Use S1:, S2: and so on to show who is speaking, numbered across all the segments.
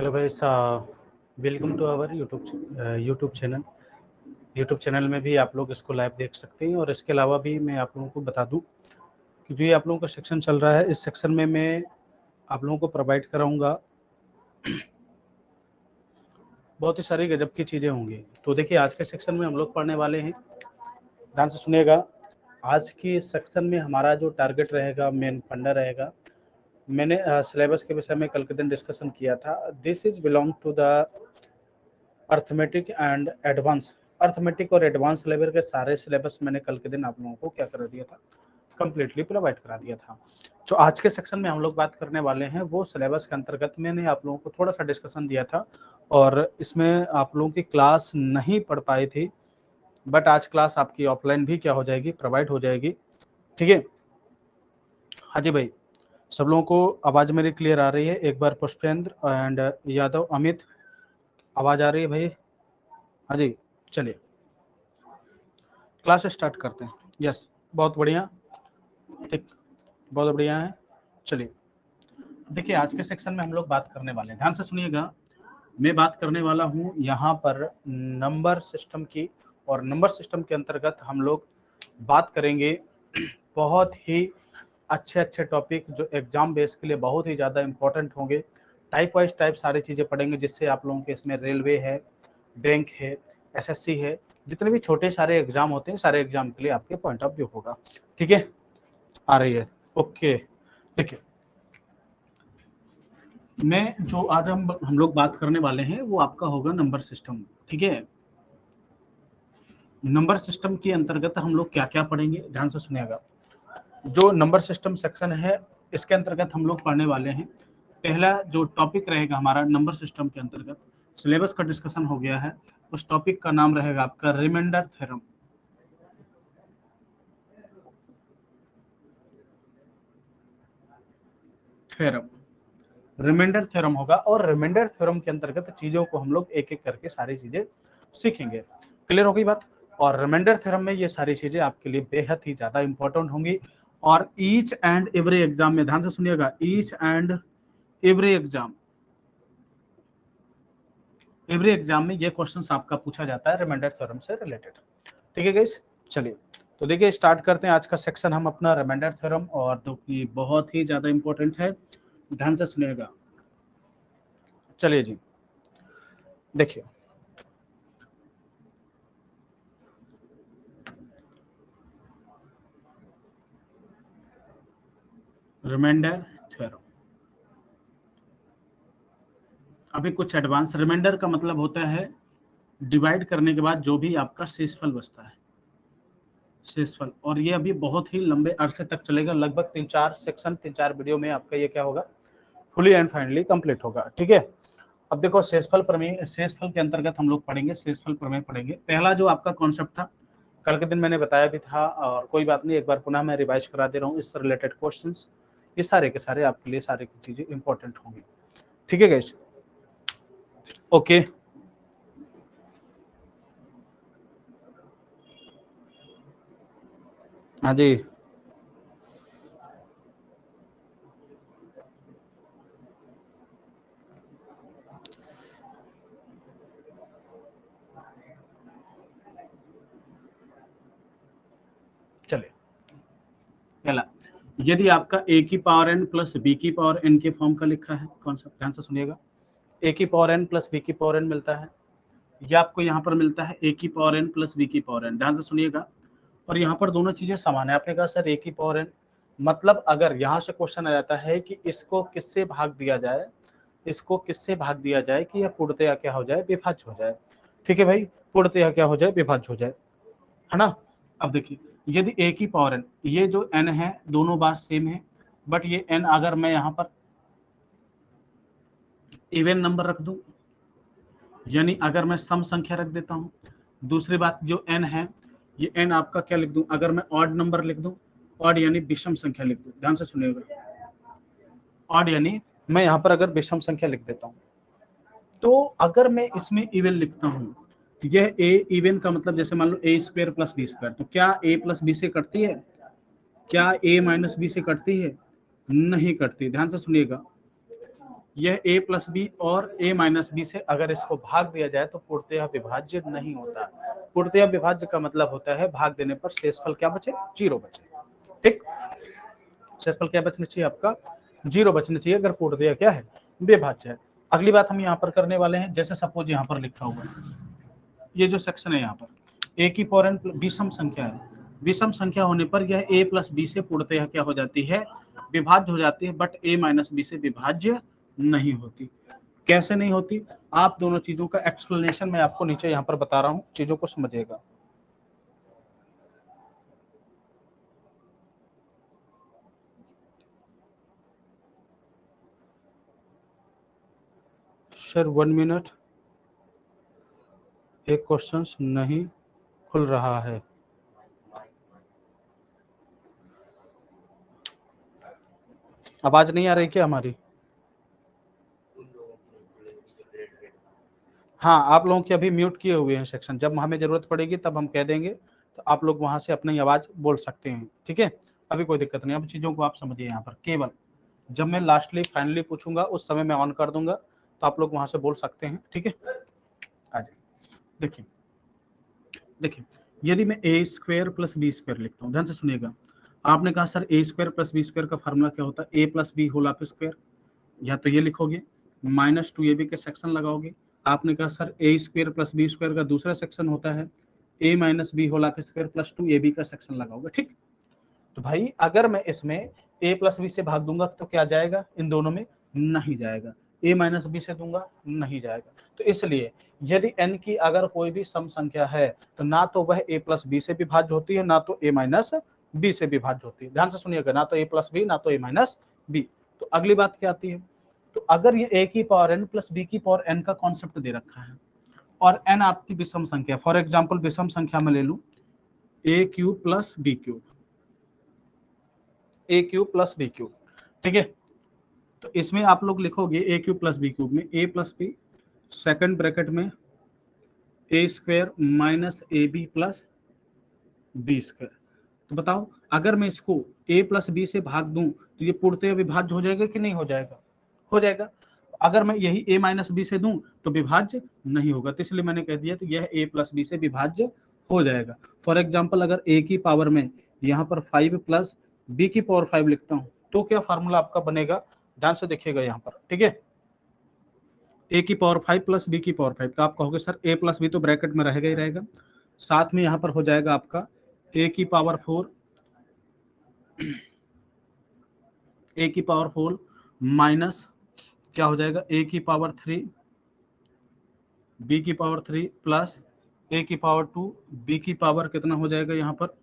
S1: Hello guys, welcome to our YouTube channel. YouTube channel में भी आप लोग इसको लाइव देख सकते हैं। और इसके अलावा भी मैं आप लोगों को बता दूं कि जो ये आप लोगों का सेक्शन चल रहा है, इस सेक्शन में मैं आप लोगों को प्रोवाइड कराऊंगा बहुत ही सारी गजब की चीज़ें होंगी। तो देखिए, आज के सेक्शन में हम लोग पढ़ने वाले हैं, ध्यान से सुनिएगा। आज के सेक्शन में हमारा जो टारगेट रहेगा, मेन फंडा रहेगा। मैंने सिलेबस के विषय में कल के दिन डिस्कशन किया था। This is belong to the arithmetic and advance. Arithmetic और एडवांस लेवल के सारे सिलेबस मैंने कल के दिन आप लोगों को क्या करा दिया था, कंप्लीटली प्रोवाइड करा दिया था। जो आज के सेक्शन में हम लोग बात करने वाले हैं, वो सिलेबस के अंतर्गत मैंने आप लोगों को थोड़ा सा डिस्कशन दिया था और इसमें आप लोगों की क्लास नहीं पढ़ पाई थी, बट आज क्लास आपकी ऑफलाइन भी क्या हो जाएगी, प्रोवाइड हो जाएगी। ठीक है, हाँ जी भाई, सब लोगों को आवाज़ मेरी क्लियर आ रही है? एक बार पुष्पेंद्र एंड यादव, अमित, आवाज़ आ रही है भाई? हाँ जी, चलिए क्लास स्टार्ट करते हैं। यस, बहुत बढ़िया, ठीक, बहुत बढ़िया है। चलिए देखिए, आज के सेक्शन में हम लोग बात करने वाले हैं, ध्यान से सुनिएगा। मैं बात करने वाला हूँ यहाँ पर नंबर सिस्टम की, और नंबर सिस्टम के अंतर्गत हम लोग बात करेंगे बहुत ही अच्छे अच्छे टॉपिक जो एग्जाम बेस के लिए बहुत ही ज़्यादा इंपॉर्टेंट होंगे। टाइप वाइज टाइप सारी चीज़ें पढ़ेंगे, जिससे आप लोगों के इसमें रेलवे है, बैंक है, एसएससी है, जितने भी छोटे सारे एग्जाम होते हैं, सारे एग्जाम के लिए आपके पॉइंट ऑफ व्यू होगा। ठीक है, आ रही है? ओके, देखिए, मैं जो आज हम लोग बात करने वाले हैं वो आपका होगा नंबर सिस्टम। ठीक है, नंबर सिस्टम के अंतर्गत हम लोग क्या क्या पढ़ेंगे, ध्यान से सुनिएगा। जो नंबर सिस्टम सेक्शन है, इसके अंतर्गत हम लोग पढ़ने वाले हैं, पहला जो टॉपिक रहेगा हमारा नंबर सिस्टम के अंतर्गत, सिलेबस का डिस्कशन हो गया है, उस टॉपिक का नाम रहेगा आपका रिमाइंडर थ्योरम। रिमाइंडर थ्योरम होगा, और रिमाइंडर थ्योरम के अंतर्गत चीजों को हम लोग एक एक करके सारी चीजें सीखेंगे। क्लियर हो गई बात? और रिमाइंडर थ्योरम में ये सारी चीजें आपके लिए बेहद ही ज्यादा इंपॉर्टेंट होंगी। और ईच एंड एवरी एग्जाम में, ध्यान से सुनिएगा, ईच एंड एवरी एग्जाम में ये क्वेश्चन आपका पूछा जाता है रिमाइंडर थ्योरम से रिलेटेड। ठीक है गाइस, चलिए तो देखिए स्टार्ट करते हैं आज का सेक्शन हम अपना रिमाइंडर थ्योरम, और जो कि बहुत ही ज्यादा इंपॉर्टेंट है, ध्यान से सुनिएगा। चलिए जी, देखिए, रिमाइंडर थ्योरम। अभी कुछ एडवांस, रिमाइंडर का मतलब होता है डिवाइड करने के बाद जो भी आपका शेषफल बचता है, शेषफल। और ये अभी बहुत ही लंबे अरसे तक चलेगा, लगभग 3-4 सेक्शन, 3-4 वीडियो में आपका ये क्या होगा, फुली एंड फाइनली कंप्लीट होगा। ठीक है, अब देखो शेषफल प्रमेय, शेषफल के अंतर्गत हम लोग पढ़ेंगे, शेषफल प्रमेय पढ़ेंगे। पहला जो आपका कॉन्सेप्ट था, कल के दिन मैंने बताया भी था, और कोई बात नहीं, एक बार पुनः मैं रिवाइज करा दे रहा हूँ। इससे रिलेटेड क्वेश्चंस ये सारे के सारे आपके लिए सारी चीजें इंपॉर्टेंट होंगी। ठीक है गाइस, ओके। हाँ जी, चलिए, पहला, यदि आपका a की पावर n प्लस b की पावर n के फॉर्म का लिखा है कॉन्सेप्ट, ध्यान से सुनिएगा, a की पावर n प्लस b की पावर n मिलता है, ये आपको यहाँ पर मिलता है a की पावर n प्लस b की पावर n, ध्यान से सुनिएगा। और यहाँ पर दोनों चीजें समान है। आपने कहा सर a की पावर n, मतलब अगर यहाँ से क्वेश्चन आ जाता है कि इसको किससे भाग दिया जाए, इसको किससे भाग दिया जाए कि यह पूर्णतया क्या हो जाए, विभाज्य हो जाए। ठीक है भाई, पूर्णतया क्या हो जाए, विभाज्य हो जाए, है ना। अब देखिए, यदि a की पावर n, ये जो n है दोनों बात सेम है, बट ये n अगर मैं यहाँ पर इवन नंबर रख दूं, यानी अगर मैं सम संख्या रख देता हूं। दूसरी बात, जो n है, ये n आपका क्या लिख दूं, अगर मैं ऑड नंबर लिख दूं, ऑड यानी विषम संख्या लिख दूं, ध्यान से सुनिएगा, ऑड यानी मैं यहाँ पर अगर विषम संख्या लिख देता हूँ, तो अगर मैं इसमें इवन लिखता हूँ, तो यह a इवन का मतलब, जैसे मान लो a square plus B square, तो क्या a प्लस बी से कटती है, क्या a माइनस बी से कटती है, नहीं कटती। ध्यान से सुनिएगा, यह a प्लस बी और a माइनस बी से अगर इसको भाग दिया जाए तो पूर्णतः विभाज्य नहीं होता। पूर्णतः विभाज्य का मतलब होता है भाग देने पर शेषफल क्या बचे, 0 बचे। ठीक, शेषफल क्या बचना चाहिए आपका, 0 बचना चाहिए अगर पूर्णतः क्या है, विभाज्य है। अगली बात हम यहाँ पर करने वाले हैं, जैसे सपोज यहाँ पर लिखा हुआ है, ये जो सेक्शन है यहाँ पर a की पावर n विषम संख्या है, विषम संख्या होने पर यह a प्लस बी से पूर्णतः क्या हो जाती है, विभाज्य हो जाती है, बट a माइनस बी से विभाज्य नहीं होती। कैसे नहीं होती, आप दोनों चीजों का एक्सप्लेनेशन मैं आपको नीचे यहाँ पर बता रहा हूँ, चीजों को समझिएगा। सर 1 मिनट, एक क्वेश्चन नहीं खुल रहा है। आवाज नहीं आ रही क्या हमारी? हाँ, आप लोगों की अभी म्यूट किए हुए हैं सेक्शन, जब हमें जरूरत पड़ेगी तब हम कह देंगे, तो आप लोग वहां से अपनी आवाज बोल सकते हैं। ठीक है, अभी कोई दिक्कत नहीं। अब चीजों को आप समझिए, यहाँ पर केवल जब मैं लास्टली फाइनली पूछूंगा उस समय मैं ऑन कर दूंगा, तो आप लोग वहां से बोल सकते हैं। ठीक है, आ जाइए। देखिए देखिए, यदि मैं A square plus B square लिखता हूँ, ध्यान से सुनिएगा। आपने कहा sir A square plus B square का फार्मूला क्या होता है, A plus B whole of square, या तो ये लिखोगे माइनस 2ab के सेक्शन लगाओगे। आपने कहा sir A square plus B square का दूसरा सेक्शन होता है A minus B whole of square plus 2ab का सेक्शन लगाओगे। ठीक, तो भाई अगर मैं इसमें a प्लस बी से भाग दूंगा तो क्या जाएगा, इन दोनों में नहीं जाएगा। a माइनस बी से दूंगा नहीं जाएगा। तो इसलिए यदि n की अगर कोई भी सम संख्या है तो ना तो वह a प्लस बी से विभाज्य होती है, ना तो a माइनस बी से विभाज्य होती है। ध्यान से सुनिएगा, ना तो a प्लस बी ना तो a माइनस बी। तो अगली बात क्या आती है, तो अगर ये a की पावर n प्लस b की पावर n का कॉन्सेप्ट दे रखा है और n आपकी विषम संख्या, फॉर एग्जाम्पल विषम संख्या में ले लूं a cube plus B cube, A cube plus B cube. ठीक है, तो इसमें आप लोग लिखोगे A cube plus B cube में A plus B, second bracket में A square minus A B plus B square. तो बताओ अगर मैं इसको a प्लस बी से भाग दूं तो ये पूर्णतः विभाज्य हो जाएगा कि नहीं हो जाएगा, हो जाएगा। अगर मैं यही a माइनस बी से दूं तो विभाज्य नहीं होगा, तो इसलिए मैंने कह दिया तो यह a प्लस बी से विभाज्य हो जाएगा। फॉर एग्जाम्पल अगर a की पावर में यहाँ पर 5 प्लस b की पावर 5 लिखता हूँ तो क्या फार्मूला आपका बनेगा, ध्यान से देखिएगा यहाँ पर। ठीक है, a की पावर 5 प्लस b की पावर 5, तो आप कहोगे सर a प्लस बी तो ब्रैकेट में रहेगा ही रहेगा, साथ में यहाँ पर हो जाएगा आपका a की पावर 4, a की पावर 4 माइनस क्या हो जाएगा a की पावर 3, b की पावर 3 प्लस a की पावर 2, b की पावर कितना हो जाएगा यहाँ पर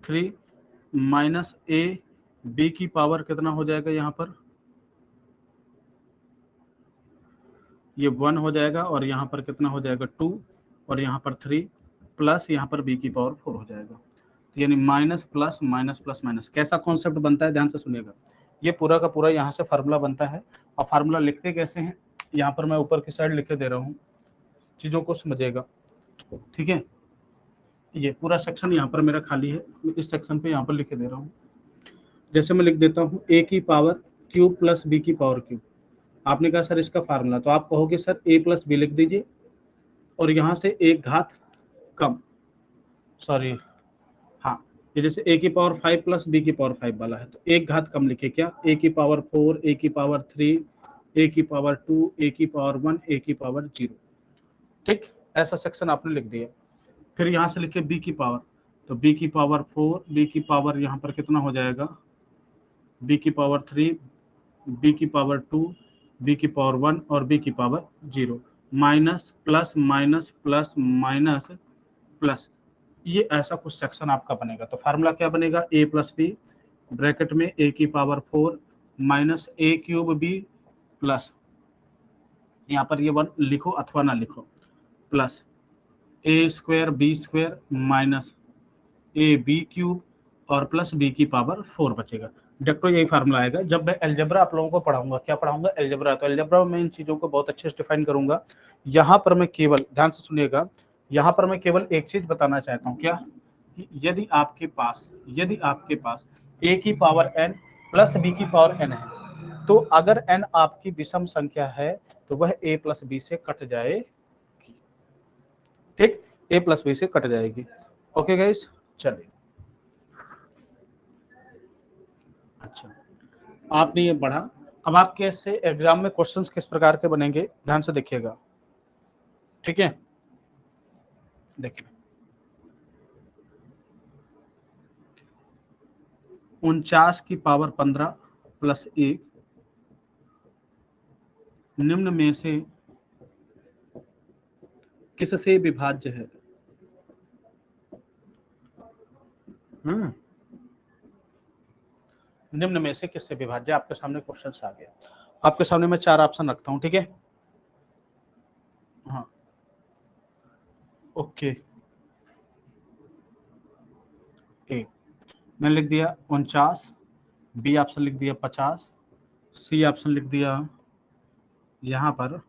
S1: 3 माइनस a, b की पावर कितना हो जाएगा यहाँ पर, ये 1 हो जाएगा, और यहाँ पर कितना हो जाएगा 2, और यहाँ पर 3 प्लस यहाँ पर b की पावर 4 हो जाएगा। तो यानी minus plus minus plus minus. कैसा कॉन्सेप्ट बनता है, ध्यान से सुनिएगा। ये पूरा का पूरा यहाँ से फार्मूला बनता है, और फार्मूला लिखते कैसे हैं यहाँ पर मैं ऊपर की साइड लिख के दे रहा हूँ, चीज़ों को समझिएगा। ठीक है, ये पूरा सेक्शन यहाँ पर मेरा खाली है, इस सेक्शन पे यहाँ पर लिख के दे रहा हूँ। जैसे मैं लिख देता हूँ a की पावर क्यूब प्लस b की पावर क्यूब। आपने कहा सर इसका फार्मूला, तो आप कहोगे सर a प्लस बी लिख दीजिए, और यहाँ से एक घात कम, सॉरी हाँ, ये जैसे a की पावर 5 प्लस b की पावर 5 वाला है, तो एक घात कम लिखे क्या, a की पावर 4, a की पावर 3, a की पावर 2, a की पावर 1, a की पावर 0। ठीक, ऐसा सेक्शन आपने लिख दिया। फिर यहाँ से लिखे b की पावर, तो b की पावर 4, b की पावर यहाँ पर कितना हो जाएगा, b की पावर 3, b की पावर 2, b की पावर 1 और b की power 0, minus plus minus plus minus plus, ये ऐसा कुछ सेक्शन आपका बनेगा। तो फार्मूला क्या बनेगा, a प्लस बी ब्रैकेट में a की power 4 minus a cube b plus यहाँ पर ये 1 लिखो अथवा ना लिखो, plus a square b square minus A B cube और प्लस b की पावर 4 बचेगा। डायरेक्ट यही फार्मूला आएगा। जब मैं अलजेब्रा आप लोगों को पढ़ाऊंगा, क्या पढ़ाऊंगा, अलजेब्रा, तो अलजेब्रा में इन चीज़ों को बहुत अच्छे से डिफाइन करूंगा। यहाँ पर मैं केवल, ध्यान से सुनिएगा, यहाँ पर मैं केवल एक चीज़ बताना चाहता हूँ, क्या कि यदि आपके पास a की पावर n प्लस बी की पावर n है। तो अगर n आपकी विषम संख्या है तो वह a प्लस बी से कट जाएगी। ठीक, a प्लस बी से कट जाएगी। ओके गाइस, चलिए। अच्छा, आपने ये पढ़ा। अब आपके ऐसे एग्जाम में क्वेश्चंस किस प्रकार के बनेंगे, ध्यान से देखिएगा। ठीक है, देखिए 49 की पावर 15 प्लस 1 निम्न में से किससे विभाज्य है? निम्न में से किससे विभाज्य? आपके सामने क्वेश्चन आ गया। आपके सामने मैं 4 ऑप्शन रखता हूं, ठीक है। हाँ, ओके। ए मैंने लिख दिया 49, बी ऑप्शन लिख दिया 50, सी ऑप्शन लिख दिया यहाँ पर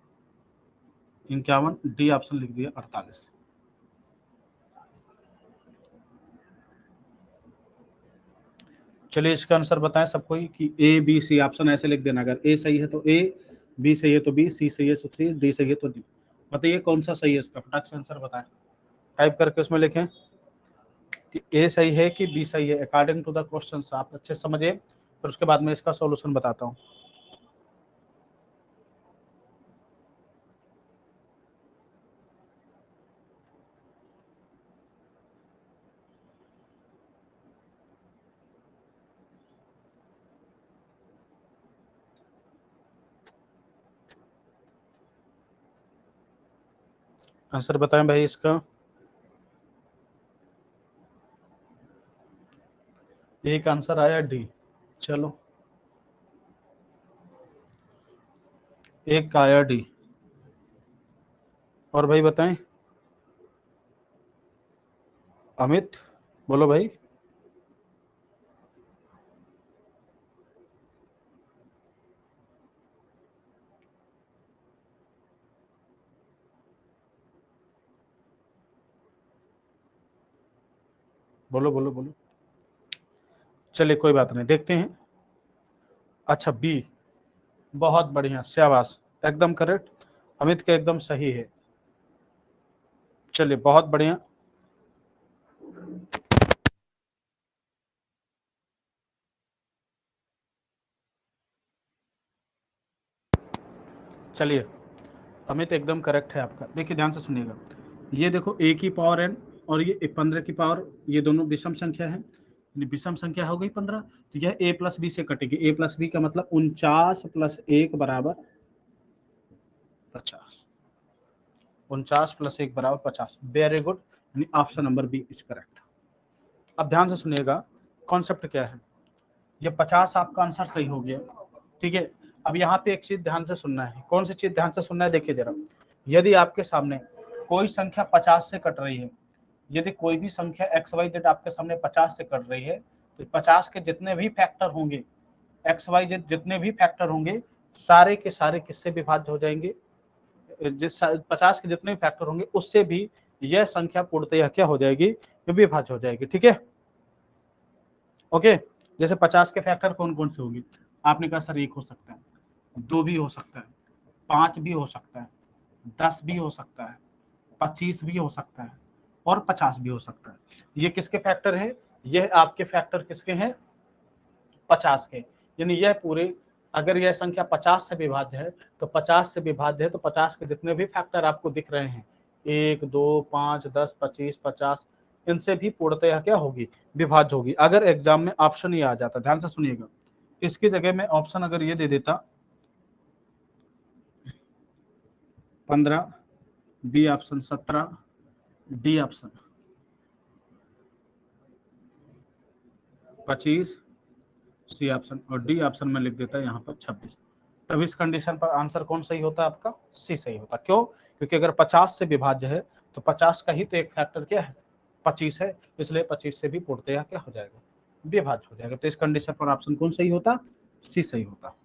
S1: 51, डी ऑप्शन लिख दिया 48। चलिए इसका आंसर बताएं सब कोई कि ए बी सी ऑप्शन ऐसे लिख देना। अगर ए सही है तो ए, बी सही है तो बी, सी सही है तो सी, डी सही है तो डी। बताइए कौन सा सही है इसका, फटाक से आंसर बताएं। टाइप करके उसमें लिखें कि ए सही है कि बी सही है अकॉर्डिंग टू द क्वेश्चन। आप अच्छे समझिए, फिर उसके बाद मैं इसका सॉल्यूशन बताता हूँ। आंसर बताएं भाई इसका। एक आंसर आया डी, चलो एक का आया डी। और भाई बताएं, अमित बोलो भाई। बोलो बोलो बोलो। चलिए कोई बात नहीं, देखते हैं। अच्छा बी, बहुत बढ़िया, शाबाश, एकदम करेक्ट। अमित का एकदम सही है। चलिए बहुत बढ़िया। चलिए अमित एकदम करेक्ट है आपका। देखिए ध्यान से सुनिएगा, ये देखो ए की पावर एन और ये 15 की पावर, ये दोनों विषम संख्या है। विषम संख्या हो गई 15, तो यह ए प्लस बी से कटेगी। ए प्लस बी का मतलब 49 प्लस 1 बराबर 50। 49 प्लस 1 बराबर 50। वेरी गुड, यानी option number B is correct. अब ध्यान से सुनिएगा, कॉन्सेप्ट क्या है। ये 50 आपका आंसर सही हो गया, ठीक है। अब यहाँ पे एक चीज ध्यान से सुनना है। कौन सी चीज ध्यान से सुनना है, देखिए जरा। यदि आपके सामने कोई संख्या 50 से कट रही है, यदि कोई भी संख्या एक्स वाई जेड आपके सामने 50 से कट रही है, तो 50 के जितने भी फैक्टर होंगे, एक्स वाई जेड जितने भी फैक्टर होंगे, सारे के सारे किससे विभाज्य हो जाएंगे? 50 के जितने भी फैक्टर होंगे उससे भी यह संख्या पूर्णतः क्या हो जाएगी? विभाज्य हो जाएगी, ठीक है। ओके, जैसे 50 के फैक्टर कौन कौन से होंगे? आपने कहा सर 1 हो सकता है, 2 भी हो सकता है, 5 भी हो सकता है, 10 भी हो सकता है, 25 भी हो सकता है और 50 भी हो सकता है। ये किसके फैक्टर है? यह आपके फैक्टर किसके हैं? 50 के। यानी यह पूरे, अगर यह संख्या 50 से विभाज्य है तो 50 से विभाज्य है, तो 50 के जितने भी फैक्टर आपको दिख रहे हैं, 1 2 5 10 25 50, इनसे भी पूर्णतः क्या होगी? विभाज्य होगी। अगर एग्जाम में ऑप्शन ही आ जाता, ध्यान से सुनिएगा, इसकी जगह में ऑप्शन अगर ये दे देता 15, B option 17, D option 25, C option और डी ऑप्शन में लिख देता है यहाँ पर 26। तब इस कंडीशन पर आंसर कौन सही होता है आपका? सी सही होता। क्यों? क्योंकि अगर 50 से विभाज्य है तो 50 का ही तो एक फैक्टर क्या है? 25 है, इसलिए 25 से भी पूर्णतः क्या हो जाएगा? विभाज्य हो जाएगा। तो इस कंडीशन पर ऑप्शन कौन सही होता? सी सही होता।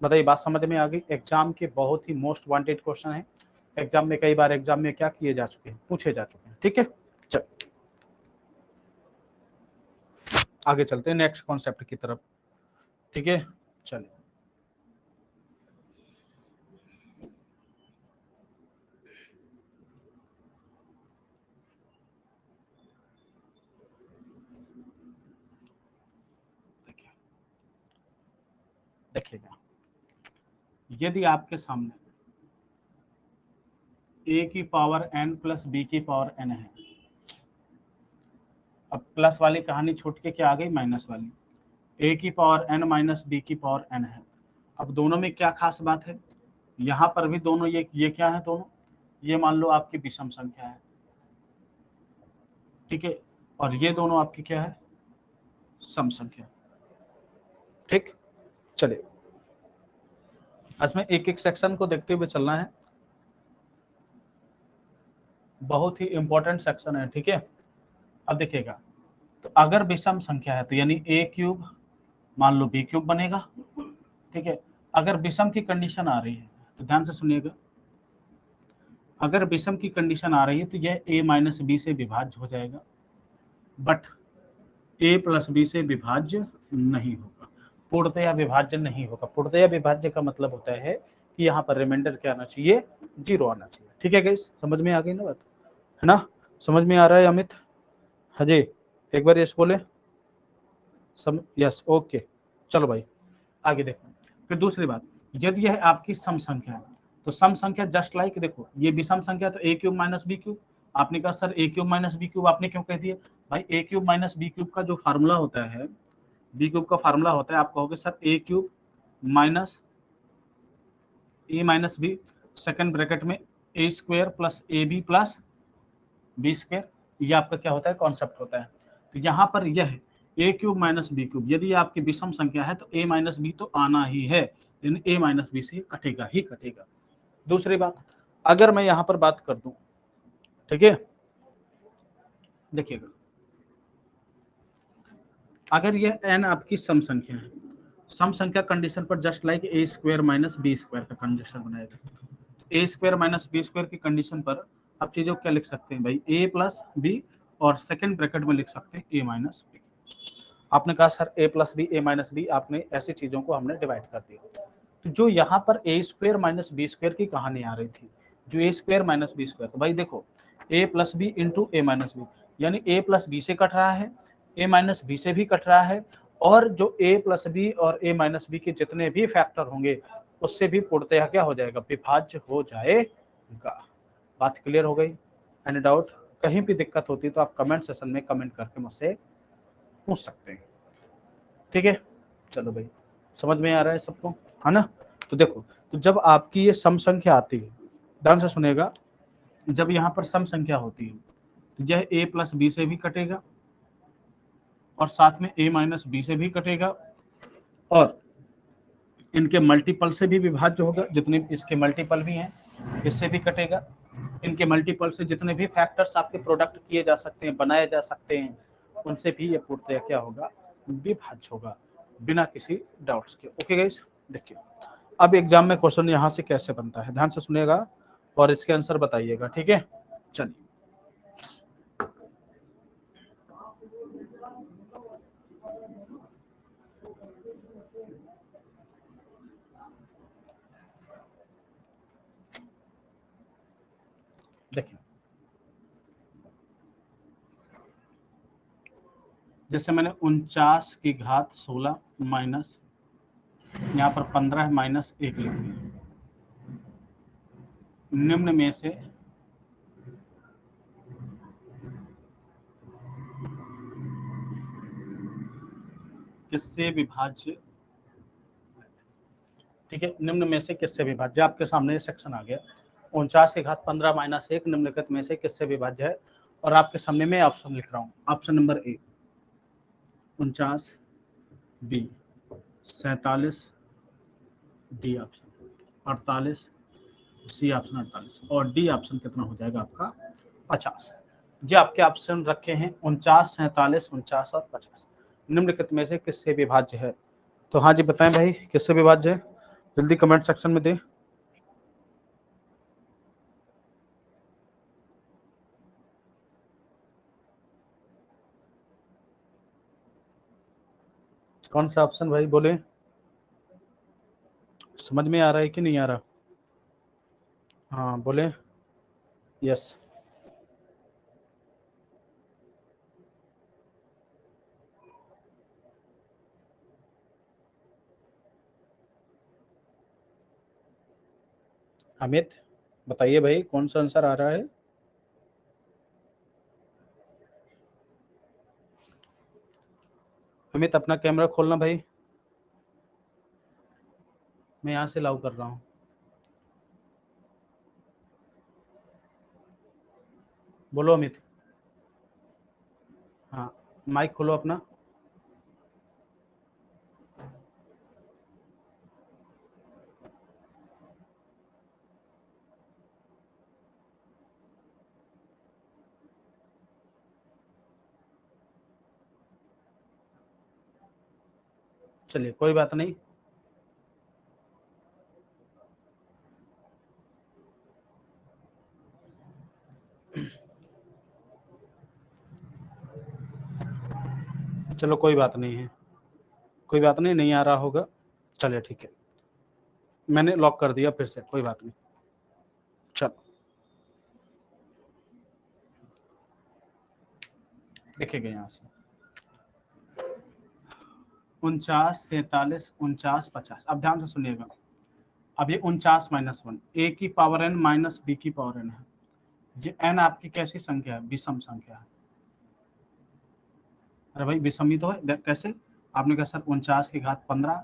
S1: बताइए बात समझ में आ गई? एग्जाम के बहुत ही मोस्ट वांटेड क्वेश्चन है। एग्जाम में कई बार एग्जाम में क्या किए जा चुके हैं, पूछे जा चुके हैं, ठीक है। चल आगे चलते हैं नेक्स्ट कॉन्सेप्ट की तरफ। ठीक है, चलिए देखिएगा, यदि आपके सामने a की पावर n प्लस b की पावर n है, अब प्लस वाली कहानी छूट के क्या आ गई, माइनस वाली, a की पावर n माइनस b की पावर n है। अब दोनों में क्या खास बात है, यहाँ पर भी दोनों ये क्या है, दोनों ये मान लो आपकी विषम संख्या है, ठीक है, और ये दोनों आपकी क्या है, सम संख्या। ठीक, चलिए इसमें एक एक सेक्शन को देखते हुए चलना है, बहुत ही इंपॉर्टेंट सेक्शन है, ठीक है। अब देखिएगा, तो अगर विषम संख्या है तो यानी a क्यूब मान लो b क्यूब बनेगा, ठीक है। अगर विषम की कंडीशन आ रही है तो ध्यान से सुनिएगा, अगर विषम की कंडीशन आ रही है तो यह a माइनस बी से विभाज्य हो जाएगा, बट a प्लस बी से विभाज्य नहीं होगा, पूर्णतया विभाज्य नहीं होगा। पूर्णतया विभाज्य का मतलब होता है कि यहाँ पर रिमाइंडर क्या आना चाहिए, 0 आना चाहिए, ठीक है गाइस, समझ में आ गई ना बात, है ना, समझ में आ रहा है अमित, हजे एक बार यस बोले, यस, ओके, चलो भाई आगे देखो। फिर दूसरी बात, यदि यह आपकी सम संख्या है तो सम संख्या जस्ट लाइक, देखो ये विषम संख्या तो a cube minus B cube, आपने कहा sir a cube minus B cube, आपने क्यों कह दिया भाई, a cube minus B cube का जो फार्मूला होता है, बी क्यूब का फार्मूला होता है, आप कहोगे sir a cube minus A minus B, second bracket में A square plus A B plus B square, ये आपका क्या होता है, कॉन्सेप्ट होता है। तो यहाँ पर यह है ए क्यूब माइनस बी क्यूब, यदि आपकी विषम संख्या है तो ए माइनस बी तो आना ही है, लेकिन ए माइनस बी से कटेगा ही कटेगा। दूसरी बात, अगर मैं यहाँ पर बात कर दूं, ठीक है, देखिएगा, अगर यह n आपकी सम संख्या है, सम संख्या कंडीशन पर just like A square minus B square का कंडीशन बनाएगा, A square minus B square की कंडीशन पर आप चीजों क्या लिख सकते हैं भाई, ए प्लस बी, और सेकंड ब्रैकेट में लिख सकते हैं ए माइनस बी। आपने कहा sir A plus B, A minus B, आपने ऐसी चीजों को हमने डिवाइड कर दिया। तो जो यहाँ पर ए स्क्वायर माइनस बी स्क्वायर की कहानी आ रही थी, जो ए स्क्वायर माइनस बी स्क्वायर, तो भाई देखो ए प्लस बी इंटू ए माइनस बी, यानी ए प्लस बी से कट रहा है, ए माइनस बी से भी कट रहा है, और जो ए प्लस बी और ए माइनस बी के जितने भी फैक्टर होंगे उससे भी पूर्णतः क्या हो जाएगा, विभाज्य हो जाएगा। बात क्लियर हो गई, एनी डाउट, कहीं भी दिक्कत होती तो आप कमेंट सेशन में कमेंट करके मुझसे पूछ सकते हैं, ठीक है। चलो भाई, समझ में आ रहा है सबको, है ना। तो देखो, तो जब आपकी ये सम संख्या आती है, ध्यान से सुनेगा, जब यहाँ पर सम संख्या होती है तो यह a प्लस बी से भी कटेगा और साथ में a माइनस बी से भी कटेगा, और इनके मल्टीपल से भी विभाज्य होगा, जितने इसके मल्टीपल भी हैं इससे भी कटेगा, इनके मल्टीपल से जितने भी फैक्टर्स आपके प्रोडक्ट किए जा सकते हैं, बनाए जा सकते हैं, उनसे भी ये पूर्णतः क्या होगा, विभाज्य होगा, बिना किसी डाउट्स के। ओके गाइस, देखिए अब एग्जाम में क्वेश्चन यहाँ से कैसे बनता है, ध्यान से सुनिएगा और इसके आंसर बताइएगा, ठीक है। चलिए देखिए, जैसे मैंने 49 की घात 16 माइनस यहाँ पर 15 माइनस 1 लिख दिया, निम्न में से किससे विभाज्य, ठीक है, निम्न में से किससे विभाज्य, आपके सामने सेक्शन आ गया, 49 की घात 15 माइनस 1 निम्नलिखित में से किससे विभाज्य है, और आपके सामने मैं ऑप्शन लिख रहा हूँ, option number A 49, B 47, D option 48, C option 48, और डी ऑप्शन कितना हो जाएगा आपका 50। ये आपके ऑप्शन रखे हैं 49, 47, 49 और 50, निम्नलिखित में से किससे विभाज्य है। तो हाँ जी बताएं भाई, किससे विभाज्य है, जल्दी कमेंट सेक्शन में दें। कौन सा ऑप्शन भाई बोले, समझ में आ रहा है कि नहीं आ रहा? हाँ बोले। यस। अमित बताइए भाई, कौन सा आंसर आ रहा है? अमित अपना कैमरा खोलना भाई, मैं यहाँ से लाउ कर रहा हूँ। बोलो अमित। हाँ माइक खोलो अपना। चलिए कोई बात नहीं। चलो कोई बात नहीं है, कोई बात नहीं, नहीं आ रहा होगा। चलिए ठीक है, मैंने लॉक कर दिया फिर से, कोई बात नहीं। चलो देखेंगे यहाँ से 49, 43, 49, 50। अब ध्यान से सुनिएगा। अब ये 49 - 1 a की पावर n माइनस b की पावर n है। ये n आपकी कैसी संख्या है? विषम संख्या है। अरे भाई विषम ही तो है। कैसे? आपने कहा सर 49 की घात 15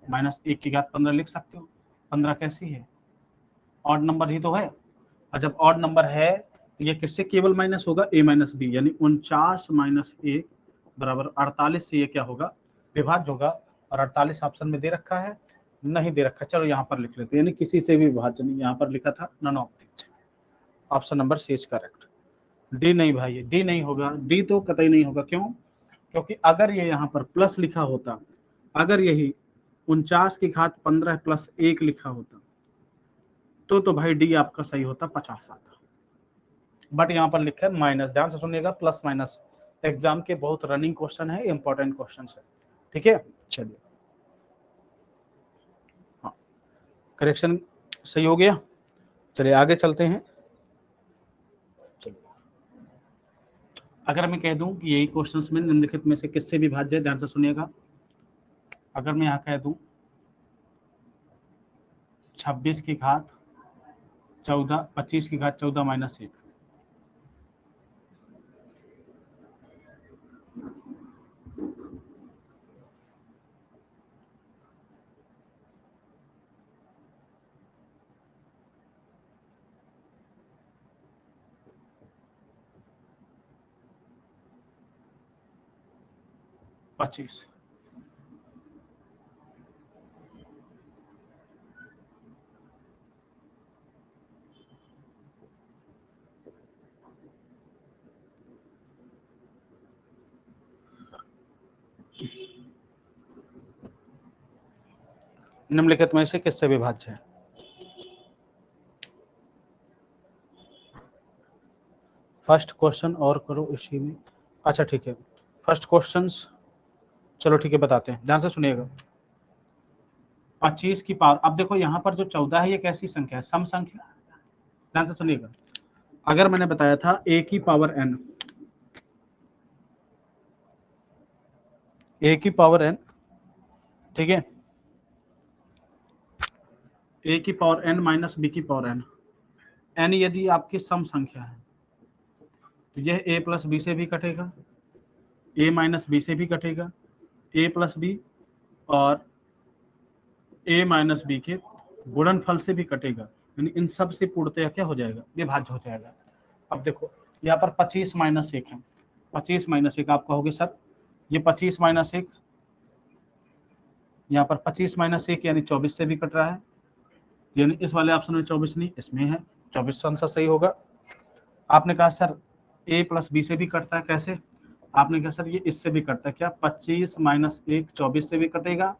S1: माइनस 1 की घात 15 लिख सकते हो। 15 कैसी है? ऑड नंबर ही तो है। और जब ऑड नंबर है तो ये किससे केवल माइनस होगा? a माइनस बी, यानी 49 माइनस 1 बराबर 48 से ये क्या होगा? विभाज्य होगा। और 48 ऑप्शन में दे रखा है? नहीं दे रखा। चलो यहाँ पर लिख लेते हैं, यानी किसी से भी विभाज्य नहीं। यहाँ पर लिखा था none of this. Option number C is correct. D नहीं भाई, डी नहीं होगा। डी तो कतई नहीं होगा। क्यों? क्योंकि अगर ये यहाँ पर प्लस लिखा होता, अगर यही 49 की घात 15 प्लस 1 लिखा होता तो भाई डी आपका सही होता, 50 आता। बट यहाँ पर लिखा है माइनस। ध्यान से सुनिएगा, प्लस माइनस एग्जाम के बहुत रनिंग क्वेश्चन है, इंपॉर्टेंट क्वेश्चन है। ठीक है, चलिए। हाँ करेक्शन सही हो गया। चलिए आगे चलते हैं। चलिए अगर मैं कह दूं कि यही क्वेश्चंस में निम्नलिखित में से किससे विभाज्य है, ध्यान से सुनिएगा। अगर मैं यहाँ कह दूं 26 की घात 14, 25 की घात 14 माइनस 1, पच्चीस। निम्नलिखित में से किससे विभाज्य है? फर्स्ट क्वेश्चन और करो इसी में। अच्छा ठीक है, फर्स्ट क्वेश्चन चलो ठीक है बताते हैं, ध्यान से सुनिएगा। 25 की पावर, अब देखो यहाँ पर जो 14 है ये कैसी संख्या है? सम संख्या। ध्यान से सुनिएगा। अगर मैंने बताया था a की पावर n, a की पावर n, ठीक है, a की पावर n माइनस b की पावर n, n यदि आपकी सम संख्या है तो यह a प्लस बी से भी कटेगा, a माइनस बी से भी कटेगा, a प्लस बी और a माइनस बी के गुणनफल से भी कटेगा, यानी इन सब से पूर्णतया क्या हो जाएगा? विभाज्य हो जाएगा। अब देखो यहाँ पर 25 माइनस 1 है, 25 माइनस 1 आप कहोगे सर ये 25 माइनस 1, यहाँ पर 25 माइनस 1 यानी 24 से भी कट रहा है, यानी इस वाले ऑप्शन में 24 नहीं, इसमें है 24 आंसर सही होगा। आपने कहा सर a प्लस बी से भी कटता है, कैसे? आपने कहा सर ये इससे भी कटता है, क्या? 25 माइनस 1 24 से भी कटेगा,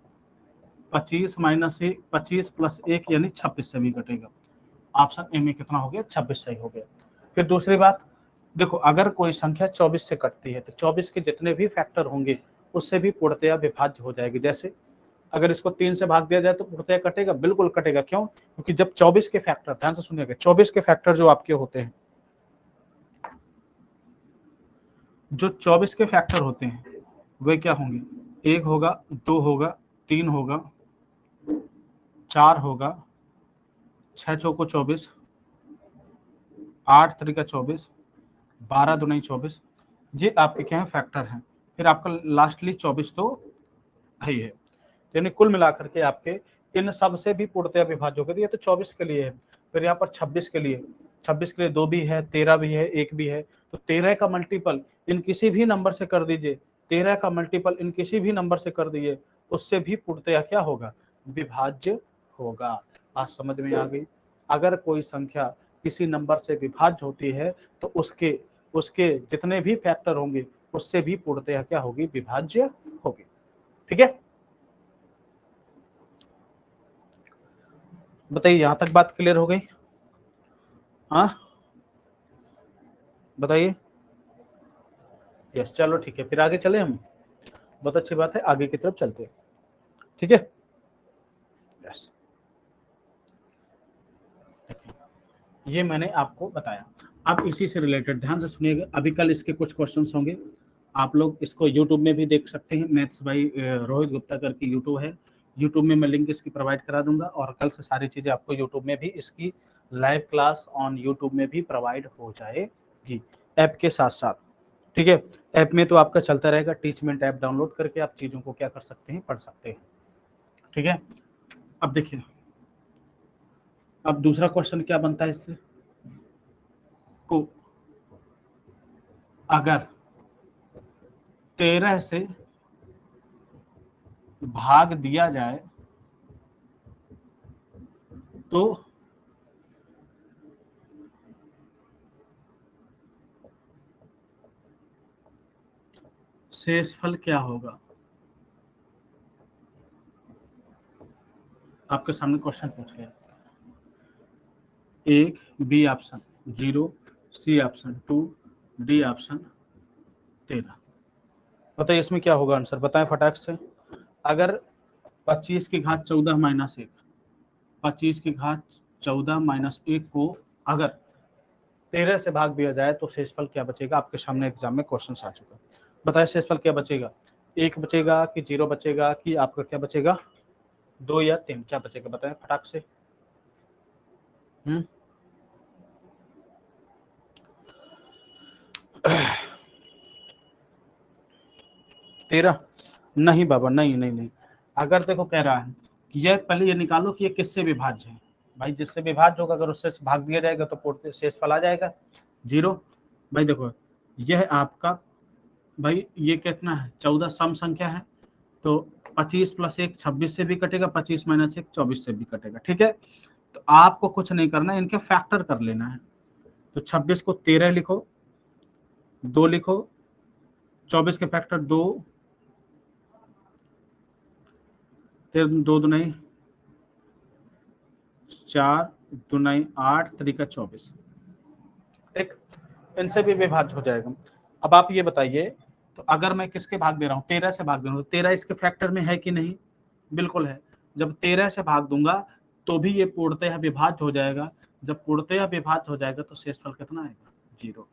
S1: 25 माइनस 1 25 प्लस 1 यानी 26 से भी कटेगा। ऑप्शन ए में कितना हो गया? 26 सही हो गया। फिर दूसरी बात देखो, अगर कोई संख्या 24 से कटती है तो 24 के जितने भी फैक्टर होंगे उससे भी पूर्णतया विभाज्य हो जाएगी। जैसे अगर इसको 3 से भाग दिया जाए तो पूर्णतः कटेगा, बिल्कुल कटेगा। क्यों? क्योंकि जब 24 के फैक्टर, ध्यान से सुनिएगा, 24 के फैक्टर जो आपके होते हैं, जो 24 के फैक्टर होते हैं वे क्या होंगे? 1 होगा, 2 होगा, 3 होगा, 4 होगा, 6 चौको 24, 8 तरीका 24, 12 दुनाई 24, ये आपके क्या है? फैक्टर हैं। फिर आपका लास्टली 24 तो है ही है। यानी कुल मिलाकर के आपके इन सब से भी पूर्णतया विभाज्य होगा। ये तो 24 के लिए है। फिर यहाँ पर 26 के लिए, 26 के लिए 2 भी है, 13 भी है, 1 भी है। तो 13 का मल्टीपल इन किसी भी नंबर से कर दीजिए, 13 का मल्टीपल इन किसी भी नंबर से कर दीजिए, उससे भी पूर्णतया क्या होगा? विभाज्य होगा। आज समझ में आ गई? अगर कोई संख्या किसी नंबर से विभाज्य होती है तो उसके उसके जितने भी फैक्टर होंगे उससे भी पूर्णतया क्या होगी? विभाज्य होगी। ठीक है, बताइए यहां तक बात क्लियर हो गई? हाँ बताइए। यस, चलो ठीक है, फिर आगे चले हम। बहुत अच्छी बात है, आगे की तरफ चलते हैं। ठीक है, यस, ये मैंने आपको बताया। अब इसी से रिलेटेड ध्यान से सुनिएगा, अभी कल इसके कुछ क्वेश्चंस होंगे। आप लोग इसको यूट्यूब में भी देख सकते हैं, मैथ्स बाई रोहित गुप्ता करके यूट्यूब है, यूट्यूब में मैं लिंक इसकी प्रोवाइड करा दूंगा। और कल से सारी चीज़ें आपको यूट्यूब में भी इसकी लाइव क्लास ऑन यूट्यूब में भी प्रोवाइड हो जाएगी ऐप के साथ साथ। ठीक है, ऐप में तो आपका चलता रहेगा, टीचमेंट ऐप डाउनलोड करके आप चीज़ों को क्या कर सकते हैं? पढ़ सकते हैं। ठीक है, अब देखिए, अब दूसरा क्वेश्चन क्या बनता है इससे को, अगर 13 से भाग दिया जाए तो शेषफल क्या होगा? आपके सामने क्वेश्चन पूछ गया। 1 B option 0, C option 2, D option 13। बताइए इसमें क्या होगा आंसर? बताएं फटाक से। अगर 25 की घात 14 माइनस 1, 25 की घात 14 माइनस 1 को अगर 13 से भाग दिया जाए तो शेषफल क्या बचेगा? आपके सामने एग्जाम में क्वेश्चन आ चुका। बताए शेषफल क्या बचेगा? 1 बचेगा कि 0 बचेगा कि आपका क्या बचेगा? 2 या 3, क्या बचेगा? बताएं फटाक से। 13? नहीं बाबा, नहीं नहीं नहीं। अगर देखो कह रहा है कि यह पहले ये निकालो कि ये किससे विभाज्य है। भाई जिससे विभाज्य होगा अगर उससे भाग दिया जाएगा तो शेषफल आ जाएगा 0। भाई देखो यह आपका, भाई ये कितना है? 14 सम संख्या है, तो 25 + 1 26 से भी कटेगा, 25 - 1 24 से भी कटेगा। ठीक है, तो आपको कुछ नहीं करना है, इनके फैक्टर कर लेना है। तो 26 को 13 लिखो, 2 लिखो, 24 के फैक्टर 2, 2 दुनाई 4, दुनाई 8, तरीका 24। ठीक, इनसे भी विभाज्य हो जाएगा। अब आप ये बताइए, तो अगर मैं किसके भाग दे रहा हूँ? 13 से भाग दे रहा हूँ, तो 13 इसके फैक्टर में है कि नहीं? बिल्कुल है। जब 13 से भाग दूंगा तो भी ये पूर्णतः विभाज्य हो जाएगा। जब पूर्णतः विभाज्य हो जाएगा तो शेषफल कितना आएगा? 0।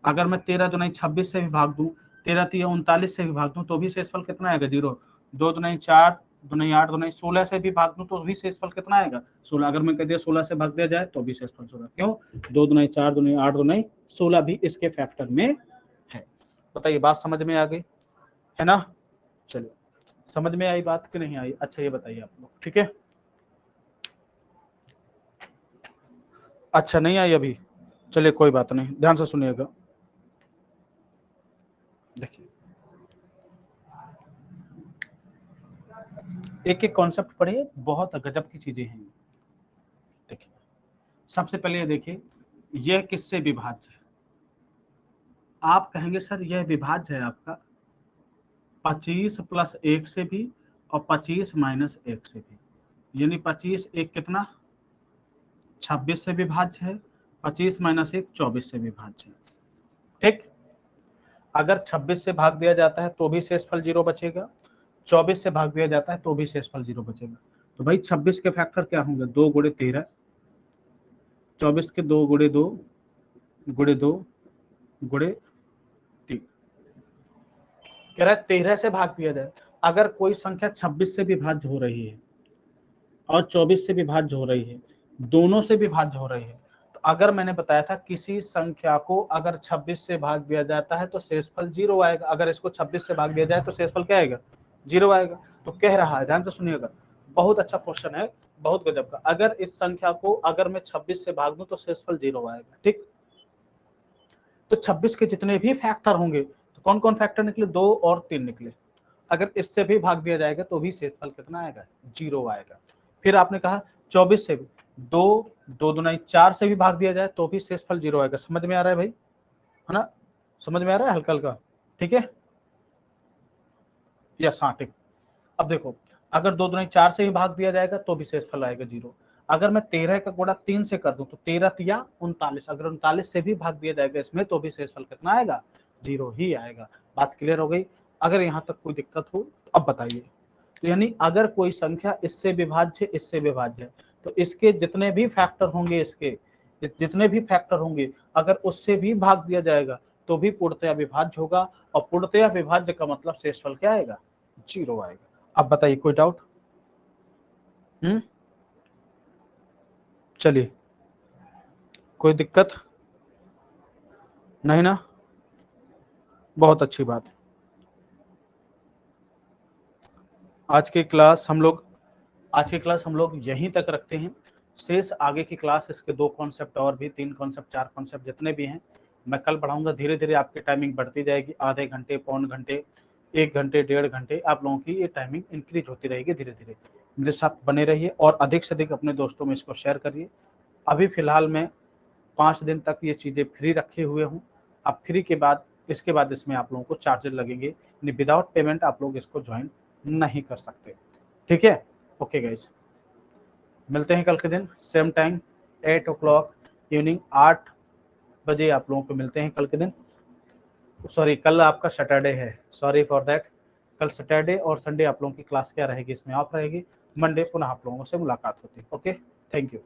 S1: अगर मैं 13 दुनाई 26 से भी भाग दूं, 13 तिया 39 से भी भाग दूं तो भी शेषफल कितना आएगा? 0। 2 दुनाई 4, दुनाई 8, दुनाई 16 से भी भाग दूं तो भी शेषफल कितना आएगा? 16। अगर मैं कह दिया 16 से भाग दिया जाए तो भी शेषफल 16। क्यों? 2 दुनाई 4, दुनाई 8, दुनाई 16 भी इसके फैक्टर में है। बताइए बात समझ में आ गई है ना? चलिए, समझ में आई बात कि नहीं आई? अच्छा ये बताइए आप लोग। ठीक है, अच्छा नहीं आई अभी? चलिए कोई बात नहीं, ध्यान से सुनिएगा। देखिए एक एक कॉन्सेप्ट पढ़िए, बहुत गजब की चीजें हैं। देखिए सबसे पहले ये देखिए, यह किससे विभाज्य है? आप कहेंगे सर यह विभाज्य है आपका 25 + 1 से भी और 25 - 1 से भी। यानी 25 1 कितना? 26 से विभाज्य है, 25 - 1 24 से विभाज्य है। ठीक, अगर 26 से भाग दिया जाता है तो भी शेषफल 0 बचेगा, 24 से भाग दिया जाता है तो भी शेषफल 0 बचेगा। तो भाई 26 के फैक्टर क्या होंगे, 2 गुणे 13, 24 के 2 गुणे 2 गुणे 2 गुणे 3। कह रहा है 13 से भाग दिया जाए। अगर कोई संख्या 26 से विभाज्य हो रही है और 24 से विभाज्य हो रही है, दोनों से विभाज्य हो रही है, तो अगर मैंने बताया था किसी संख्या को अगर 26 से भाग दिया जाता है तो शेषफल 0 आएगा, अगर इसको 26 से भाग दिया जाए तो शेषफल क्या आएगा, 0 आएगा। तो कह रहा है, ध्यान से सुनिएगा, बहुत अच्छा क्वेश्चन है, बहुत गजब का। अगर इस संख्या को अगर मैं 26 से भाग दूं तो शेषफल 0 आएगा, ठीक। तो 26 के जितने भी फैक्टर होंगे, तो कौन कौन फैक्टर निकले, 2 और 3 निकले, अगर इससे भी भाग दिया जाएगा तो भी शेषफल कितना आएगा, 0 आएगा। फिर आपने कहा 24 से भी 2 2 दूना 4 से भी भाग दिया जाए तो भी शेषफल 0 आएगा। समझ में आ रहा है भाई, है ना, समझ में आ रहा है हल्का हल्का, ठीक है, यस हाँ ठीक। अब देखो, अगर 2 दूना 4 से भी भाग दिया जाएगा तो भी शेषफल आएगा 0। अगर मैं 13 का गुणा 3 से कर दूं तो 13 तिया 39, अगर 39 से भी भाग दिया जाएगा इसमें तो भी शेषफल कितना आएगा, 0 ही आएगा। बात क्लियर हो गई। अगर यहाँ तक कोई दिक्कत हो तो अब बताइए। तो यानी अगर कोई संख्या इससे विभाज्य इससे विभाज्य है तो इसके जितने भी फैक्टर होंगे, इसके जितने भी फैक्टर होंगे, अगर उससे भी भाग दिया जाएगा तो भी पूर्णतया विभाज्य होगा, और पूर्णतया विभाज्य का मतलब शेषफल क्या आएगा, 0 आएगा। अब बताइए कोई डाउट? चलिए, कोई दिक्कत नहीं ना, बहुत अच्छी बात है। आज की क्लास हम लोग यहीं तक रखते हैं। शेष आगे की क्लास, इसके 2 कॉन्सेप्ट और भी, 3 कॉन्सेप्ट 4 कॉन्सेप्ट जितने भी हैं मैं कल पढ़ाऊंगा। धीरे धीरे आपकी टाइमिंग बढ़ती जाएगी, आधे घंटे, पौन घंटे, 1 घंटे, 1.5 घंटे, आप लोगों की ये टाइमिंग इंक्रीज होती रहेगी। धीरे धीरे मेरे साथ बने रहिए और अधिक से अधिक अपने दोस्तों में इसको शेयर करिए। अभी फिलहाल मैं 5 दिन तक ये चीज़ें फ्री रखे हुए हूँ। अब फ्री के बाद, इसके बाद इसमें आप लोगों को चार्जेस लगेंगे, यानी विदाउट पेमेंट आप लोग इसको ज्वाइन नहीं कर सकते, ठीक है। ओके गाइस, मिलते हैं कल के दिन सेम टाइम 8 o'clock इवनिंग, 8 बजे आप लोगों को मिलते हैं कल के दिन। सॉरी, कल आपका सैटरडे है, सॉरी फॉर दैट। कल सैटरडे और संडे आप लोगों की क्लास क्या रहेगी, इसमें ऑफ रहेगी। मंडे पुनः आप लोगों से मुलाकात होती है। Okay, thank you.